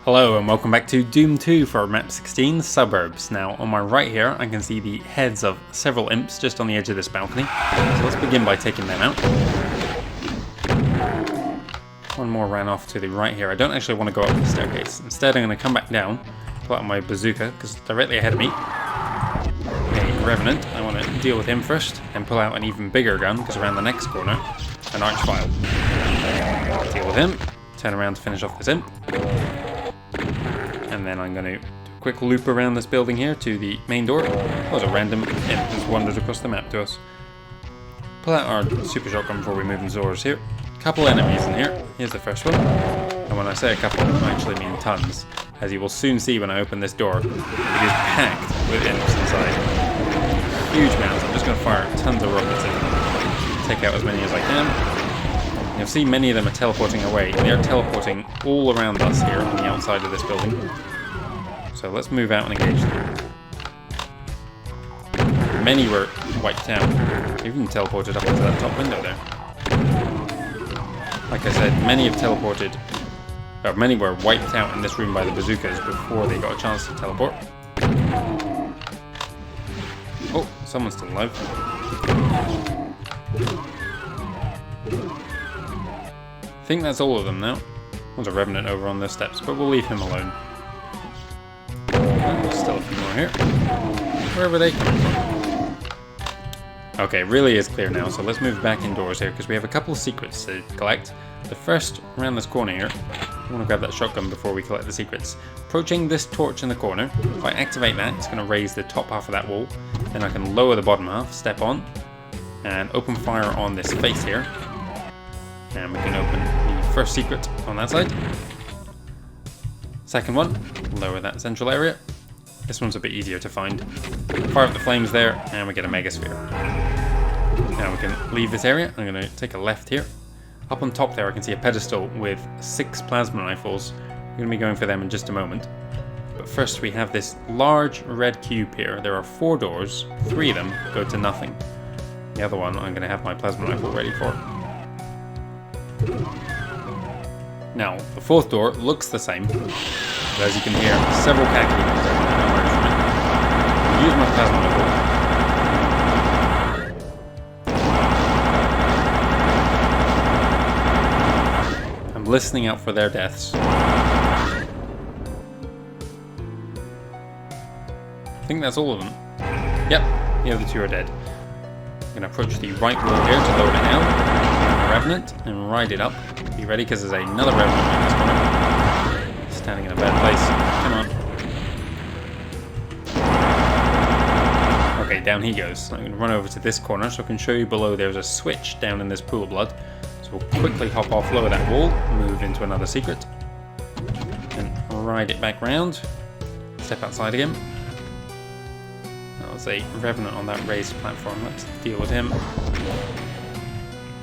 Hello and welcome back to Doom 2 for map 16, Suburbs. Now on my right here I can see the heads of several imps just on the edge of this balcony. So let's begin by taking them out. One more ran off to the right here. I don't actually want to go up the staircase. Instead I'm going to come back down, pull out my bazooka because directly ahead of me a revenant. I want to deal with him first and pull out an even bigger gun because around the next corner an archvile. Deal with him, turn around to finish off this imp. And then I'm going to do a quick loop around this building here to the main door. That was a random imp just wandered across the map to us. Pull out our super shotgun before we move into doors here. Couple enemies in here. Here's the first one. And when I say a couple, I actually mean tons. As you will soon see when I open this door, it is packed with imps inside. Huge amounts. I'm just going to fire tons of rockets in them. Take out as many as I can. You'll see many of them are teleporting away. They are teleporting all around us here on the outside of this building. So let's move out and engage them. Many were wiped out. They even teleported up into that top window there. Like I said, many have teleported, or many were wiped out in this room by the bazookas before they got a chance to teleport. Oh, someone's still alive. I think that's all of them now. There's a revenant over on the steps, but we'll leave him alone. There's still a few more here. Where were they coming from? Okay, it really is clear now, so let's move back indoors here because we have a couple of secrets to collect. The first, around this corner here, I want to grab that shotgun before we collect the secrets. Approaching this torch in the corner, if I activate that, it's going to raise the top half of that wall. Then I can lower the bottom half, step on, and open fire on this face here. And we can open the first secret on that side. Second one, lower that central area. This one's a bit easier to find. Fire up the flames there, and we get a megasphere. Now we can leave this area. I'm going to take a left here. Up on top there I can see a pedestal with 6 plasma rifles. I'm going to be going for them in just a moment. But first we have this large red cube here. There are 4 doors. 3 of them go to nothing. The other one I'm going to have my plasma rifle ready for. Now, the 4th door looks the same, but as you can hear, several khaki demons are going to emerge from it. Use my plasma rifle. I'm listening out for their deaths. I think that's all of them. Yep, the other 2 are dead. I'm going to approach the right wall here to lower it down. Revenant and ride it up. Be ready because there's another revenant in this corner. Standing in a bad place. Come on. Okay, down he goes. I'm going to run over to this corner so I can show you below there's a switch down in this pool of blood. So we'll quickly hop off, lower that wall, move into another secret, and ride it back round. Step outside again. There's a revenant on that raised platform. Let's deal with him.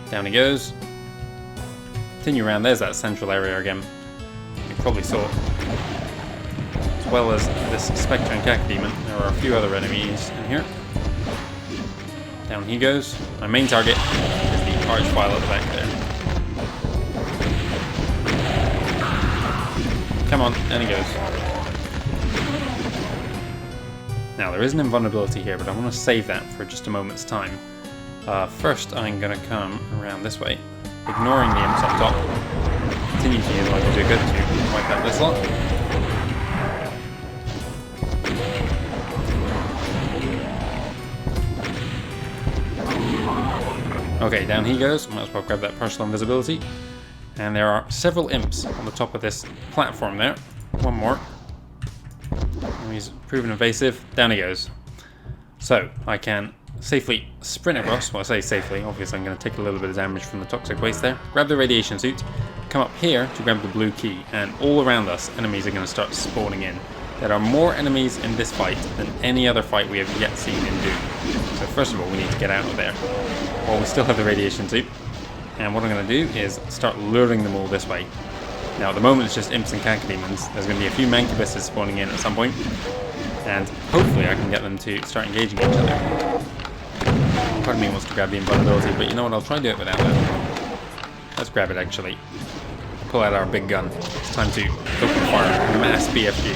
Down he goes. Continue around, there's that central area again. You probably saw it. As well as this Spectre and khaki demon, there are a few other enemies in here. Down he goes. My main target is the archvile at the back there. Come on, down he goes. Now there is an invulnerability here, but I want to save that for just a moment's time. First, I'm going to come around this way, ignoring the imps up top. Continue to use my bazooka to wipe out this lot. Okay, down he goes. Might as well grab that partial invisibility. And there are several imps on the top of this platform there. One more. He's proven evasive. Down he goes. So, I can safely sprint across. Well, I say safely, obviously I'm going to take a little bit of damage from the toxic waste there. Grab the radiation suit, come up here to grab the blue key, and all around us enemies are going to start spawning in. There are more enemies in this fight than any other fight we have yet seen in Doom. So first of all we need to get out of there while we still have the radiation suit. And what I'm going to do is start luring them all this way. Now at the moment it's just imps and khaki demons. There's going to be a few mancubuses spawning in at some point, and hopefully I can get them to start engaging each other. Part of me wants to grab the invulnerability, but you know what, I'll try to do it without that. Let's grab it actually. pull out our big gun. It's time to open fire. Mass BFG.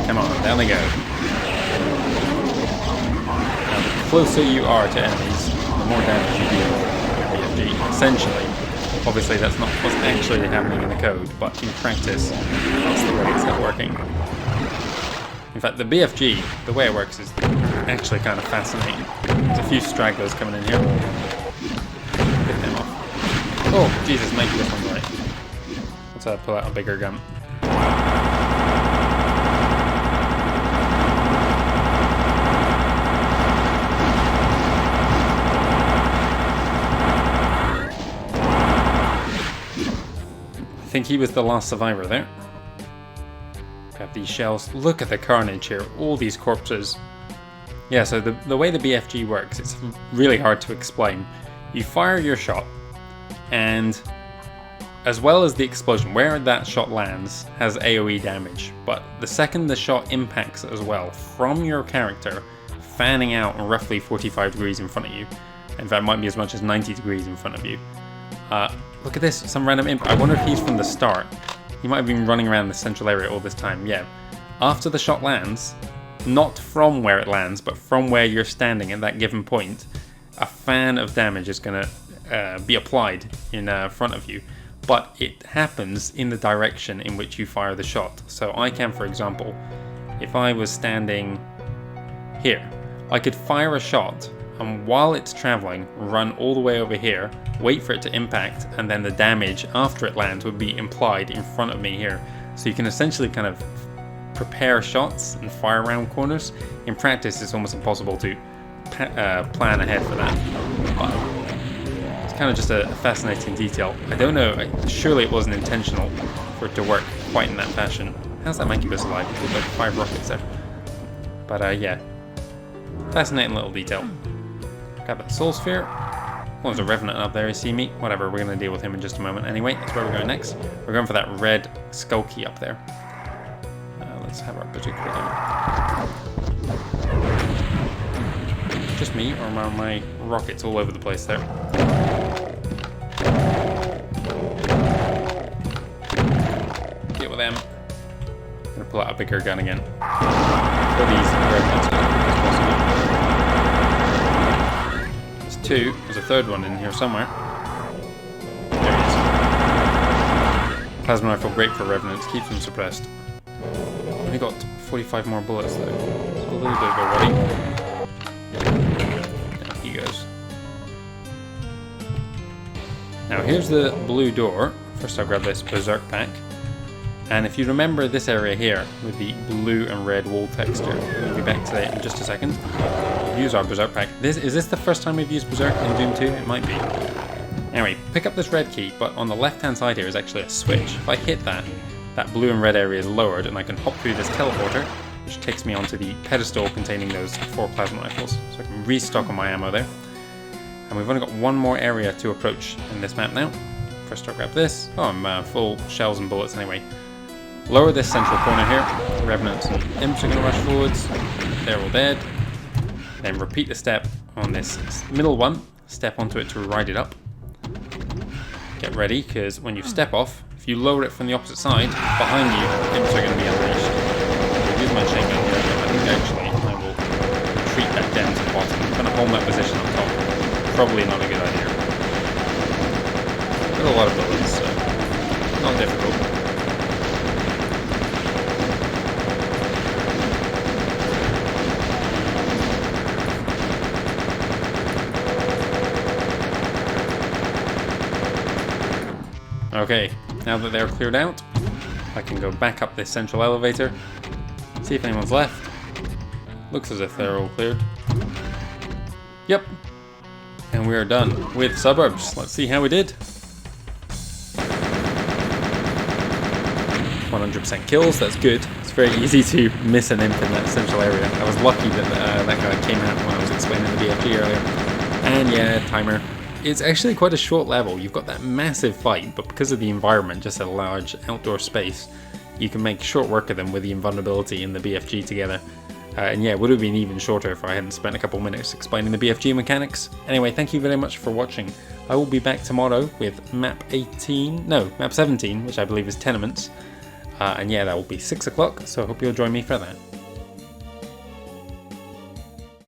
Come on, down they go. Now, the closer you are to enemies, the more damage you deal with BFG. Essentially, obviously that's not what's actually happening in the code, but in practice, that's the way it's working. In fact, the BFG, the way it works is actually kind of fascinating. There's a few stragglers coming in here. Get them off. Oh, Jesus, make this one right. Let's pull out a bigger gun. I think he was the last survivor there. Grab these shells. Look at the carnage here. All these corpses. Yeah, so the way the BFG works, it's really hard to explain. You fire your shot, and as well as the explosion, where that shot lands has AoE damage, but the second the shot impacts as well from your character, fanning out roughly 45 degrees in front of you, in fact it might be as much as 90 degrees in front of you. Look at this, some random imp. I wonder if he's from the start. He might have been running around the central area all this time. Yeah. After the shot lands, not from where it lands, but from where you're standing at that given point, a fan of damage is going to be applied in front of you. But it happens in the direction in which you fire the shot. So I can, for example, if I was standing here, I could fire a shot, and while it's traveling, run all the way over here, wait for it to impact, and then the damage after it lands would be implied in front of me here. So you can essentially kind of prepare shots and fire around corners. In practice, it's almost impossible to plan ahead for that. But it's kind of just a fascinating detail. I don't know, surely it wasn't intentional for it to work quite in that fashion. How's that Mancubus alive? With like 5 rockets there. But yeah, fascinating little detail. Got that soul sphere. Oh, there's a revenant up there, you see me? Whatever, we're going to deal with him in just a moment anyway. That's where we're going next. We're going for that red skull key up there. Let's have our bazooka again. Just me, or are my rockets all over the place there? Deal with them. I'm going to pull out a bigger gun again. Kill these revenants as quick as possible. Two. There's a third one in here somewhere. There he is. Plasma rifle, great for revenants, keeps them suppressed. Only got 45 more bullets though. It's a little bit of a worry. Down he goes. Now here's the blue door. First I'll grab this berserk pack. And if you remember this area here with the blue and red wall texture, we'll be back to that in just a second. We'll use our berserk pack. Is this the first time we've used berserk in Doom 2? It might be. Anyway, pick up this red key, but on the left hand side here is actually a switch. If I hit that, that blue and red area is lowered and I can hop through this teleporter, which takes me onto the pedestal containing those 4 plasma rifles. So I can restock on my ammo there. And we've only got one more area to approach in this map now. First I'll grab this. Oh, I'm full shells and bullets anyway. Lower this central corner here. Revenants and imps are going to rush forwards. They're all dead. Then repeat the step on this middle one. Step onto it to ride it up. Get ready, because when you step off, if you lower it from the opposite side, behind you, imps are going to be unleashed. I'll use my chain gun here. I think actually I will retreat back down to the bottom. I'm going to hold that position up top. Probably not a good idea. Got a lot of bullets, so not difficult. Okay, now that they're cleared out, I can go back up this central elevator, see if anyone's left. Looks as if they're all cleared. Yep. And we are done with Suburbs. Let's see how we did. 100% kills, that's good. It's very easy to miss an imp in that central area. I was lucky that that guy came out when I was explaining the BFG earlier. And yeah, timer. It's actually quite a short level. You've got that massive fight, but because of the environment, just a large outdoor space, you can make short work of them with the invulnerability and the BFG together. And yeah, it would have been even shorter if I hadn't spent a couple minutes explaining the BFG mechanics. Anyway, thank you very much for watching. I will be back tomorrow with map 17, which I believe is Tenements. And yeah, that will be 6 o'clock, so I hope you'll join me for that.